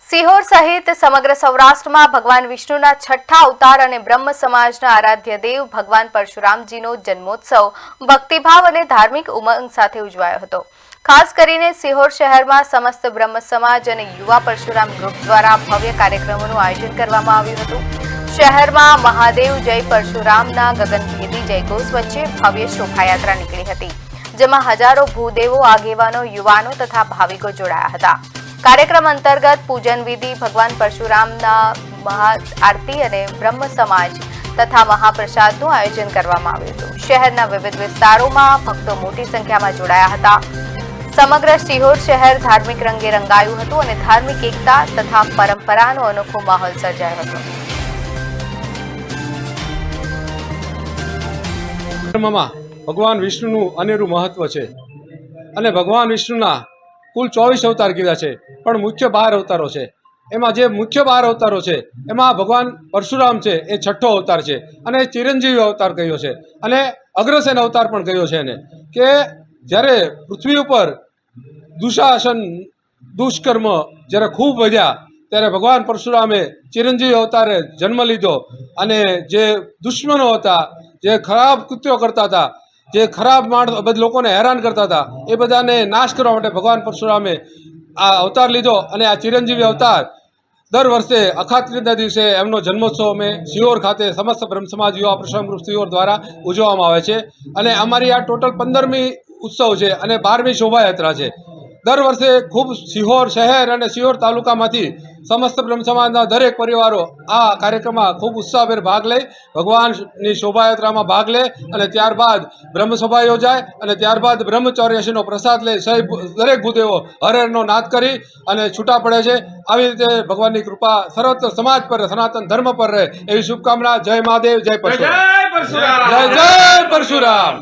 સિહોર સહિત સમગ્ર સૌરાષ્ટ્રમાં ભગવાન વિષ્ણુના છઠ્ઠા અવતાર અને બ્રહ્મ સમાજના આરાધ્ય દેવ ભગવાન પરશુરામજીનો જન્મોત્સવ ભક્તિભાવ અને ધાર્મિક ઉમંગ સાથે ઉજવાયો હતો। ખાસ કરીને સિહોર શહેરમાં સમસ્ત બ્રહ્મ સમાજ અને યુવા પરશુરામ ગ્રુપ દ્વારા ભવ્ય કાર્યક્રમોનું આયોજન કરવામાં આવ્યું હતું। શહેરમાં મહાદેવ જય પરશુરામના ગગનભેદી જયઘોષ વચ્ચે ભવ્ય શોભાયાત્રા નીકળી હતી, જેમાં હજારો ભૂદેવો, આગેવાનો, યુવાનો તથા ભાવિકો જોડાયા હતા। कार्यक्रम अंतर्गत पूजन विधि, भगवान परशुरामना महाआरती અને બ્રહ્મ સમાજ તથા મહાપ્રસાદનું આયોજન કરવામાં આવ્યું હતું। શહેરના વિવિધ વિસ્તારોમાં ભક્તો મોટી સંખ્યામાં જોડાયા હતા। સમગ્ર સિહોર શહેર ધાર્મિક રંગે રંગાયું હતું અને ધાર્મિક એકતા તથા પરંપરાનો અનોખો માહોલ સર્જાયો હતો। ધર્મમાં ભગવાન વિષ્ણુનું અનેરું મહત્વ છે અને ભગવાન વિષ્ણુના કુલ 24 અવતાર કીધા છે, પણ મુખ્ય 12 અવતારો છે। એમાં જે મુખ્ય 12 અવતારો છે એમાં ભગવાન પરશુરામ છે એ છઠ્ઠો અવતાર છે અને ચિરંજીવી અવતાર કહ્યો છે અને અગ્રસેન અવતાર પણ કહ્યો છે એને, કે જ્યારે પૃથ્વી ઉપર દુશાસન દુષ્કર્મ જ્યારે ખૂબ વધ્યા ત્યારે ભગવાન પરશુરામે ચિરંજીવી અવતારે જન્મ લીધો અને જે દુશ્મનો હતા, જે ખરાબ કૃત્યો કરતા હતા, જે ખરાબ બધા લોકોને હેરાન કરતા હતા, એ બધાને નાશ કરવા માટે ભગવાન પરશુરામે આ અવતાર લીધો અને આ ચિરંજીવી અવતાર દર વર્ષે અખાત ત્રીજના દિવસે એમનો જન્મોત્સવ અમે સિહોર ખાતે સમસ્ત બ્રહ્મ સમાજ યુવા પરશુરામ ગ્રુપ સિહોર દ્વારા ઉજવવામાં આવે છે અને અમારી આ ટોટલ 15મી ઉત્સવ છે અને 12મી શોભાયાત્રા છે। દર વર્ષે ખૂબ સિહોર શહેર અને સિહોર તાલુકામાંથી સમસ્ત બ્રહ્મ સમાજના દરેક પરિવારો આ કાર્યક્રમમાં ખૂબ ઉત્સાહભેર ભાગ લઈ ભગવાનની શોભાયાત્રામાં ભાગ લે અને ત્યારબાદ બ્રહ્મસભા યોજાય અને ત્યારબાદ બ્રહ્મચૌર્યસીનો પ્રસાદ લે દરેક ભૂદેવો હરહરનો નાદ કરી અને છૂટા પડે છે। આવી રીતે ભગવાનની કૃપા સર્વત્ર સમાજ પર, સનાતન ધર્મ પર રહે એવી શુભકામના। જય મહાદેવ, જય પરશુરામ, જય જય પરશુરામ।